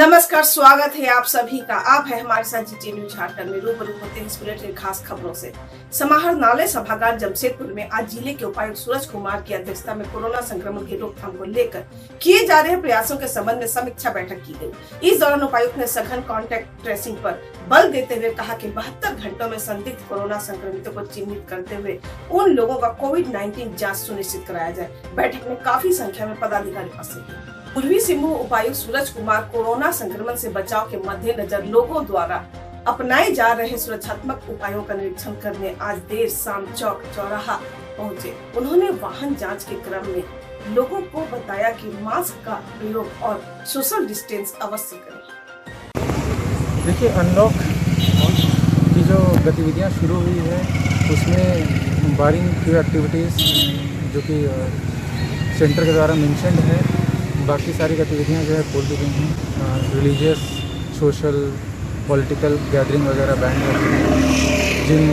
नमस्कार, स्वागत है आप सभी का। आप है हमारे साथ जीटी न्यूज झारखंड में। रूबरू होते हैं इस बुलेटिन की खास खबरों से। समाहरणालय सभागार जमशेदपुर में आज जिले के उपायुक्त सूरज कुमार की अध्यक्षता में कोरोना संक्रमण की रोकथाम को लेकर किए जा रहे प्रयासों के संबंध में समीक्षा बैठक की गई। इस दौरान उपायुक्त ने सघन कॉन्टैक्ट ट्रेसिंग पर बल देते हुए कहा कि 72 घंटों में संदिग्ध कोरोना संक्रमितों को चिन्हित करते हुए उन लोगों का कोविड-19 जाँच सुनिश्चित कराया जाए। बैठक में काफी संख्या में पदाधिकारी उपस्थित थे। पूर्वी सिंहभूम उपायुक्त सूरज कुमार कोरोना संक्रमण से बचाव के मद्देनजर लोगों द्वारा अपनाए जा रहे सुरक्षात्मक उपायों का निरीक्षण करने आज देर शाम चौक चौराहा पहुंचे। उन्होंने वाहन जांच के क्रम में लोगों को बताया कि मास्क का प्रयोग और सोशल डिस्टेंस अवश्य करें। देखिए, अनलॉक की जो गतिविधियां शुरू हुई है उसमें बारिंग की एक्टिविटीज़ जो कि सेंटर के द्वारा मेंशन्ड है, बाकी सारी गतिविधियां जो है खोल दी गई हैं। रिलीजियस, सोशल, पॉलिटिकल गैदरिंग वगैरह बैन कर दी हैं। Gym,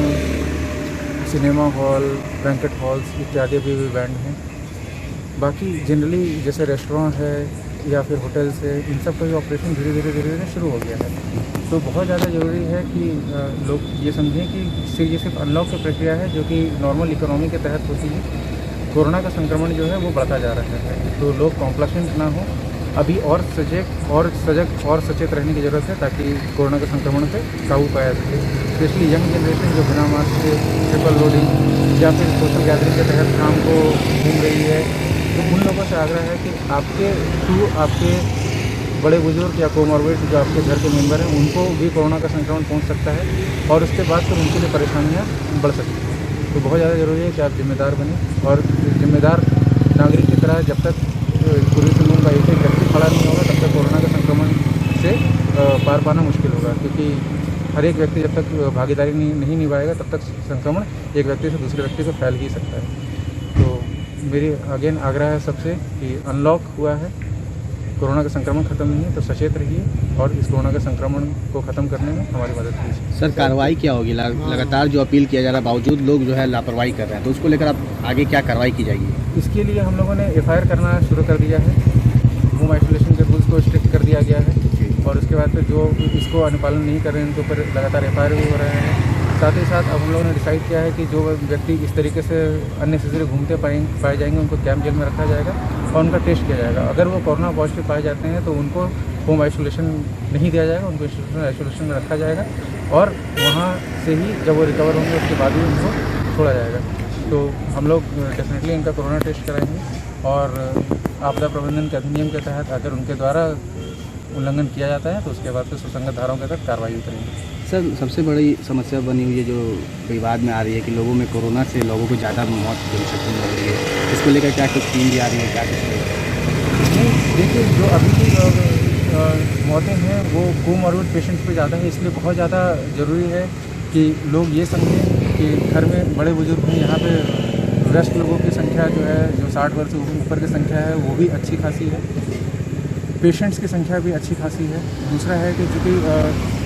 cinema hall, banquet halls इत्यादि भी बैंड हैं। बाकी जनरली जैसे रेस्टोरेंट है या फिर होटल्स है, इन सब का भी ऑपरेशन धीरे धीरे शुरू हो गया है। तो बहुत ज़्यादा ज़रूरी है कि लोग ये समझें कि ये सिर्फ अनलॉक की प्रक्रिया है जो कि नॉर्मल इकोनॉमी के तहत होती है। कोरोना का संक्रमण जो है वो बढ़ता जा रहा है, तो लोग कॉम्प्लेक्सेंट ना हो। अभी और सजग और सचेत रहने की ज़रूरत है ताकि कोरोना के संक्रमण पे काबू पाया सके। स्पेशली यंग जनरेशन जो बिना मास्क के ट्रिपल लोडिंग या फिर सोशल गैदरिंग के तहत शाम को घूम रही है, तो उन लोगों से आग्रह है कि आपके बड़े बुजुर्ग या कोमॉर्बिड जो आपके घर के मेंबर हैं उनको भी कोरोना का संक्रमण पहुँच सकता है और उसके बाद फिर उनके लिए परेशानियाँ बढ़ सकती हैं। तो बहुत ज़्यादा ज़रूरी है कि आप जिम्मेदार बनें और जिम्मेदार नागरिक की तरह जब तक पूर्वी सिंहभूम का एक व्यक्ति खड़ा नहीं होगा तब तक कोरोना के संक्रमण से पार पाना मुश्किल होगा, क्योंकि हर एक व्यक्ति जब तक भागीदारी नहीं निभाएगा तब तक संक्रमण एक व्यक्ति से दूसरे व्यक्ति को फैल ही सकता है। तो मेरी अगेन आग्रह है सबसे कि अनलॉक हुआ है, कोरोना का संक्रमण खत्म नहीं है, तो सचेत रहिए और इस कोरोना के संक्रमण को खत्म करने में हमारी मदद कीजिए। सर, कार्रवाई क्या होगी? लगातार जो अपील किया जा रहा है बावजूद लोग जो है लापरवाही कर रहे हैं, तो उसको लेकर आप आगे क्या कार्रवाई की जाएगी? इसके लिए हम लोगों ने FIR करना शुरू कर दिया है। होम आइसोलेशन के रूल्स को स्ट्रिक्ट कर दिया गया है और उसके बाद फिर जो इसको अनुपालन नहीं कर रहे हैं उनके ऊपर लगातार FIR भी हो रहे हैं। साथ ही साथ अब हम लोगों ने डिसाइड किया है कि जो व्यक्ति इस तरीके से अननेसेसरी घूमते पाए जाएंगे उनको कैंप जेल में रखा जाएगा और उनका टेस्ट किया जाएगा। अगर वो कोरोना पॉजिटिव पाए जाते हैं तो उनको होम आइसोलेशन नहीं दिया जाएगा, उनको इंस्टीट्यूशनल आइसोलेशन में रखा जाएगा और वहाँ से ही जब वो रिकवर होंगे उसके बाद ही उनको छोड़ा जाएगा। तो हम लोग डेफिनेटली इनका कोरोना टेस्ट कराएंगे और आपदा प्रबंधन के अधिनियम के तहत अगर उनके द्वारा उल्लंघन किया जाता है तो उसके बाद फिर सुसंगत धाराओं के तहत कार्रवाई करेंगे। सर, सबसे बड़ी समस्या बनी हुई है जो विवाद में आ रही है कि लोगों में कोरोना से लोगों को ज़्यादा मौत जनसंख्या हो रही है, इसको लेकर क्या कुछ टीम भी आ रही है, क्या कुछ? देखिए, जो अभी की मौतें हैं वो कोमॉर्बिड पेशेंट्स पे ज़्यादा है, इसलिए बहुत ज़्यादा ज़रूरी है कि लोग ये समझें कि घर में बड़े बुजुर्ग हैं, यहाँ पे वयस्क लोगों की संख्या जो है जो 60 वर्ष से ऊपर की संख्या है वो भी अच्छी खासी है, पेशेंट्स की संख्या भी अच्छी खासी है। दूसरा है कि चूँकि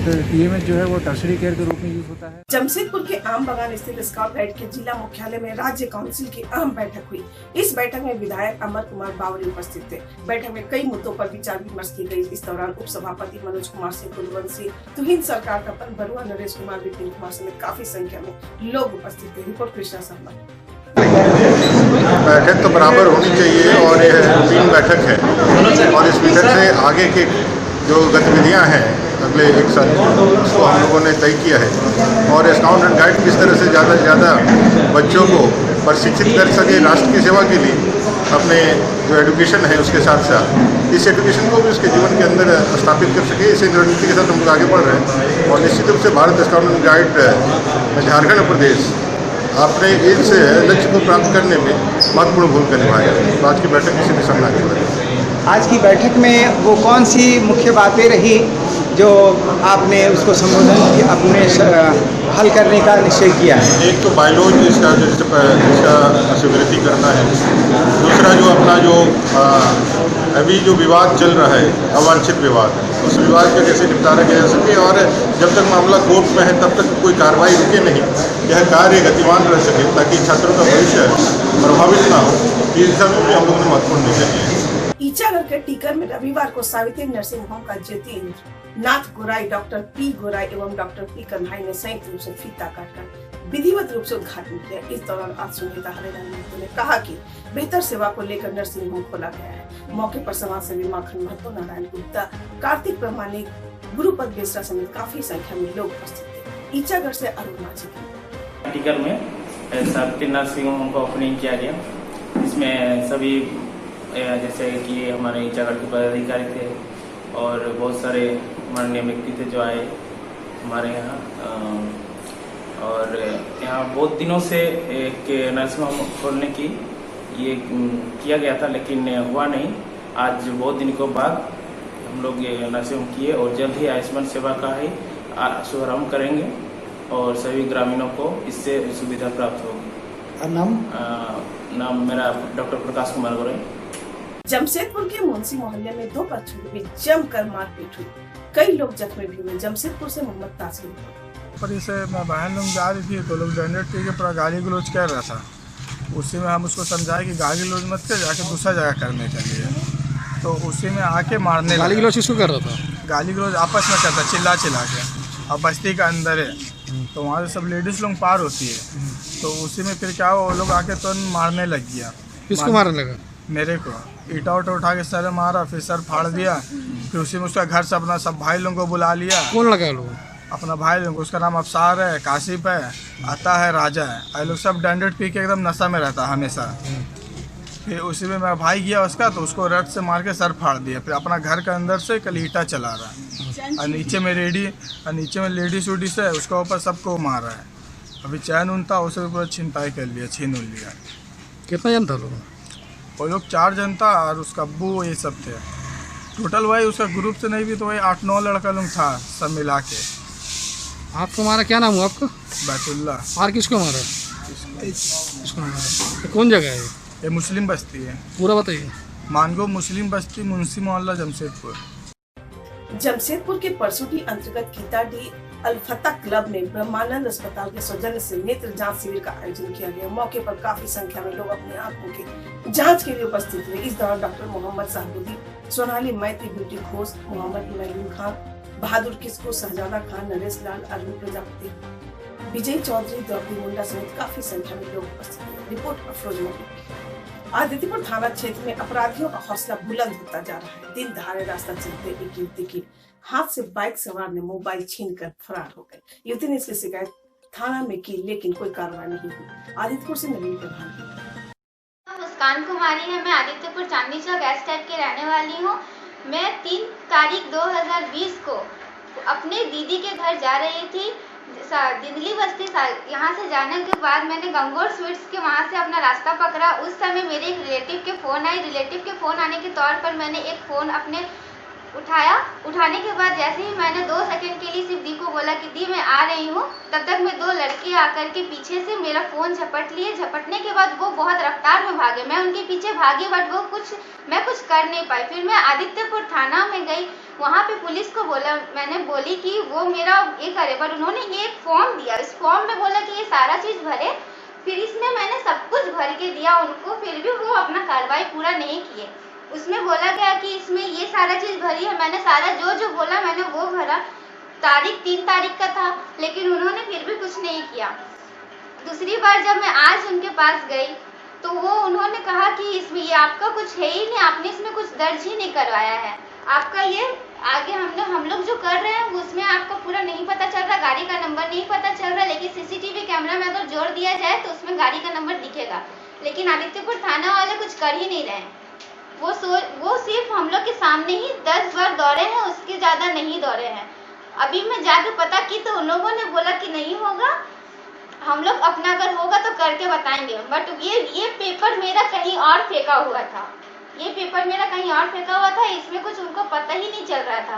TMS जो है वो टर्शरी केयर के रूप में यूज होता है। जमशेदपुर के आम बगान स्थित स्काउट गाइड के जिला मुख्यालय में राज्य काउंसिल की अहम बैठक हुई। इस बैठक में विधायक अमर कुमार बावरी उपस्थित थे। बैठक में कई मुद्दों पर विचार विमर्श की गई। इस दौरान उप सभापति मनोज कुमार सिंह कुलवंशी, तुहिन सरकार का बरुआ, नरेश कुमार, विपिन कुमार समेत काफी संख्या में लोग उपस्थित थे। रिपोर्ट कृष्णा शर्मा। बैठक तो बराबर होनी चाहिए और यह रूटीन बैठक है और इस बैठक से आगे के जो गतिविधियां हैं अगले एक साल उसको हम लोगों ने तय किया है और स्काउट एंड गाइड किस तरह से ज़्यादा से ज़्यादा बच्चों को प्रशिक्षित कर सके राष्ट्र की सेवा के लिए, अपने जो एजुकेशन है उसके साथ साथ इस एजुकेशन को भी उसके जीवन के अंदर स्थापित कर सके। इसी रणनीति के साथ हम लोग आगे बढ़ रहे हैं और निश्चित रूप से Bharat scout and guide Jharkhand प्रदेश अपने इस लक्ष्य को प्राप्त करने में महत्वपूर्ण भूमिका निभाएगा। तो आज की बैठक इसी दिशा में आगे बढ़ेगी। आज की बैठक में वो कौन सी मुख्य बातें रही जो आपने उसको संबोधन की अपने हल करने का निश्चय किया है? एक तो बायलॉज इसका स्वीकृति करना है। दूसरा जो अपना जो अभी जो विवाद चल रहा है, अवांछित विवाद, उस विवाद का कैसे निपटारा किया जा सके और जब तक मामला कोर्ट में है तब तक कोई कार्रवाई रुके नहीं, यह कार्य गतिमान रह सके ताकि छात्रों का भविष्य प्रभावित ना हो। इस दिशा में भी हम लोगों ने महत्वपूर्ण निर्णय लिए। ईचागढ़ के टीकर में रविवार को सावित्री नर्सिंग होम का ज्योति नाथ गोराई, डॉक्टर पी गोराई एवं डॉक्टर पी कन्हाई ने संयुक्त रूप से फीता काटकर विधिवत रूप से उद्घाटन किया। इस दौरान आज सुनीता हरियाणा ने कहा कि बेहतर सेवा को लेकर नर्सिंग होम खोला गया है। मौके पर समाज सेवी माखन महतो, नारायण गुप्ता, कार्तिक प्रमाणिक, गुरुपद बेसरा समेत काफी संख्या में लोग उपस्थित थे। ईचागढ़ से अरुण माझी। टीकर में सावित्री नर्सिंग होम का ओपनिंग किया गया। इसमें सभी जैसे कि हमारे ईचागढ़ के पदाधिकारी थे और बहुत सारे माननीय व्यक्ति थे जो आए हमारे यहाँ। और यहाँ बहुत दिनों से एक नर्सिंग होम खोलने की ये किया गया था, लेकिन हुआ नहीं। आज बहुत दिन के बाद हम लोग ये नर्सिंग होम किए और जल्द ही आयुष्मान सेवा का ही शुभारंभ करेंगे और सभी ग्रामीणों को इससे सुविधा प्राप्त होगी। नाम मेरा डॉक्टर प्रकाश कुमार गोरे। जमशेदपुर के मुंशी मोहल्ले में दो पक्षों के बीच जमकर मारपीट हुई, कई लोग जख्मी भी हुए। जमशेदपुर से मोहम्मद तासिर। पर इसे मैं बहन लोग जा रही थी तो लोग जनरेट पी के पूरा गाली गलौज कर रहा था। उसी में हम उसको समझाए कि गाली गलौज मत कर, जाके दूसरा जगह करने के लिए। तो उसी में आके मारने गाली गलौज किसको कर रहा था? गाली गलौज आपस में करता, चिल्ला के। अब बस्ती का अंदर है तो वहाँ से सब लेडीज लोग पार होती है। तो उसी में फिर क्या हुआ, वो लोग आके तो मारने लग गया। किसको मारने लगा? मेरे को ईटा उठा के सर मारा, फिर सर फाड़ दिया। फिर उसी में उसका घर से अपना सब भाई लोगों को बुला लिया। कौन लगा लोग? अपना भाई लोग, उसका नाम अफसार है, काशिफ है, आता है, राजा है। ये लोग सब डंडेट पी के एकदम नशा में रहता हमेशा। फिर उसी में मेरा भाई गया उसका, तो उसको रट से मार के सर फाड़ दिया। फिर अपना घर के अंदर से कल ईटा चला रहा है और नीचे में लेडीज उडीज है, उसका ऊपर सबको मार रहा है। अभी चैन उन था, उसे पूरा छिनताई कर लिया, छीन लिया। कितना जन था लोग? वो लोग 4 जन था और उसका अब्बू ये सब थे। टोटल वही उसका ग्रुप से नहीं भी तो वही 8-9 लड़का लोग था सब मिला के। आपको मारा? क्या नाम हुआ आपका? बैतुल्ला। और किसको मारा? किसको मारा? कौन जगह है ये मुस्लिम बस्ती है। पूरा बताइए। मानगो मुस्लिम बस्ती, मुंशी मोहल्ला, जमशेदपुर। जमशेदपुर के परसुटी अंतर्गत कीताडी अल-फतह क्लब में ब्रह्मानंद अस्पताल के सौजन्य से नेत्र जांच शिविर का आयोजन किया गया। मौके पर काफी संख्या में लोग अपने आंखों के जांच के लिए उपस्थित हुए। इस दौरान डॉक्टर मोहम्मद साहबुद्दीन, सोनाली मैत्री, ब्यूटी घोष, मोहम्मद मईन खान, बहादुर किस्को, शहजादा खान, नरेश लाल, अरविंद प्रजापति, विजय चौधरी, द्रौपदी मुंडा समेत काफी संख्या में लोग उपस्थित थे। रिपोर्ट अफरोज मलिक। आदित्यपुर थाना क्षेत्र में अपराधियों का हौसला बुलंद होता जा रहा है। दिन दहाड़े रास्ता चलते एक युवती की हाथ से बाइक सवार ने मोबाइल छीनकर फरार हो गए। युवती ने इसकी शिकायत थाना में की, लेकिन कोई कार्रवाई नहीं हुई। आदित्यपुर से नवीन प्रधान। मुस्कान कुमारी है। मैं आदित्यपुर चांदनी चौक एस टाइप की रहने वाली हूँ। मैं 3 तारीख 2020 को अपने दीदी के घर जा रही थी, दिंदली बस्ती। यहाँ से जाने के बाद मैंने गंगोर स्वीट्स के वहाँ से अपना रास्ता पकड़ा। उस समय मेरे एक रिलेटिव के फ़ोन आई। रिलेटिव के फ़ोन आने के तौर पर मैंने एक फ़ोन अपने उठाया। उठाने के बाद जैसे ही मैंने 2 सेकंड के लिए सिर्फ दी को बोला कि दी मैं आ रही हूँ, तब तक में 2 लड़के आकर के पीछे से मेरा फ़ोन झपट लिए। झपटने के बाद वो बहुत रफ्तार में भागे। मैं उनके पीछे भागी, बट मैं कुछ कर नहीं पाई। फिर मैं आदित्यपुर थाना में गई। वहाँ पे पुलिस को बोला, मैंने बोली कि वो मेरा ये करे, पर उन्होंने ये एक फॉर्म दिया। इस फॉर्म में बोला कि ये सारा चीज़ भरे। फिर इसमें मैंने सब कुछ भर के दिया उनको, फिर भी वो अपना कार्रवाई पूरा नहीं किए। उसमें बोला गया कि इसमें ये सारा चीज़ भरी है। मैंने सारा जो बोला मैंने वो भरा। तारीख 3 तारीख का था, लेकिन उन्होंने फिर भी कुछ नहीं किया। दूसरी बार जब मैं आज उनके पास गई तो वो उन्होंने कहा कि इसमें ये आपका कुछ है ही नहीं, आपने इसमें कुछ दर्ज ही नहीं करवाया है। आपका ये आगे हम लोग जो कर रहे हैं उसमें आपका पूरा नहीं पता चल रहा, गाड़ी का नंबर नहीं पता चल रहा, लेकिन सीसीटीवी कैमरा में अगर जोड़ दिया जाए तो उसमें गाड़ी का नंबर दिखेगा। लेकिन आदित्यपुर थाना वाले कुछ कर ही नहीं रहे हैं। वो सिर्फ हम लोग के सामने ही 10 बार दौड़े हैं, उसके ज़्यादा नहीं दौड़े हैं। अभी मैं जाके पता की तो उन लोगों ने बोला कि नहीं होगा, हम लोग अपना अगर होगा तो करके बताएंगे। बट ये पेपर मेरा कहीं और फेंका हुआ था। इसमें कुछ उनको पता ही नहीं चल रहा था।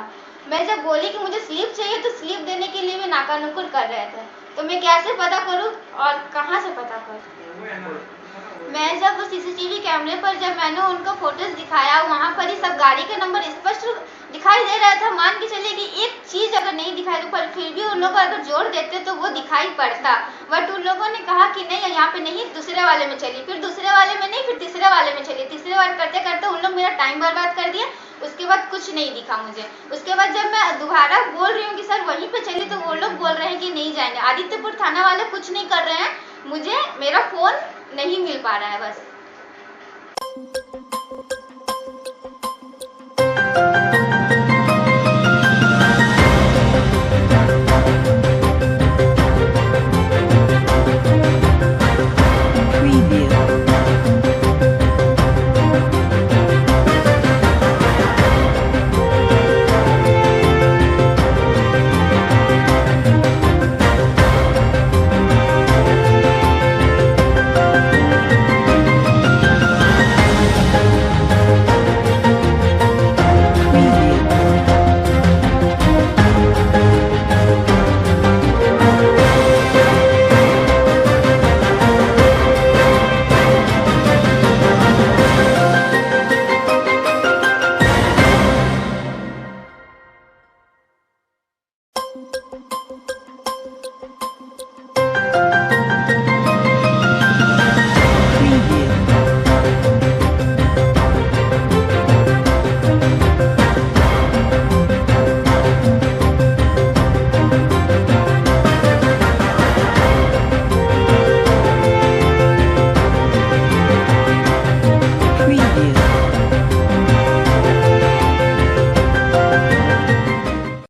मैं जब बोली कि मुझे स्लिप चाहिए तो स्लिप देने के लिए भी नाका नुकुर कर रहे थे। तो मैं कैसे पता करूं और कहां से पता करूं? मैं जब सीसीटीवी कैमरे पर जब मैंने उनको फोटोज दिखाया, वहां पर ही सब गाड़ी के नंबर स्पष्ट दिखाई दे रहा था, मान के चलिए कि एक चीज अगर नहीं दिखाई दे पर फिर भी उन लोगों को अगर जोड़ देते तो वो दिखाई पड़ता। बट उन लोगों ने कहा कि नहीं यहाँ पे नहीं, दूसरे वाले में चलिए, फिर दूसरे वाले में नहीं, फिर तीसरे वाले में चलिए। तीसरे वाले करते करते उन लोग मेरा टाइम बर्बाद कर दिया। उसके बाद कुछ नहीं दिखा मुझे। उसके बाद जब मैं दोबारा बोल रही हूँ कि सर वहीं पे चलिए तो वो लोग बोल रहे हैं कि नहीं जाएंगे। आदित्यपुर थाना वाले कुछ नहीं कर रहे हैं, मुझे मेरा फोन नहीं मिल पा रहा है बस।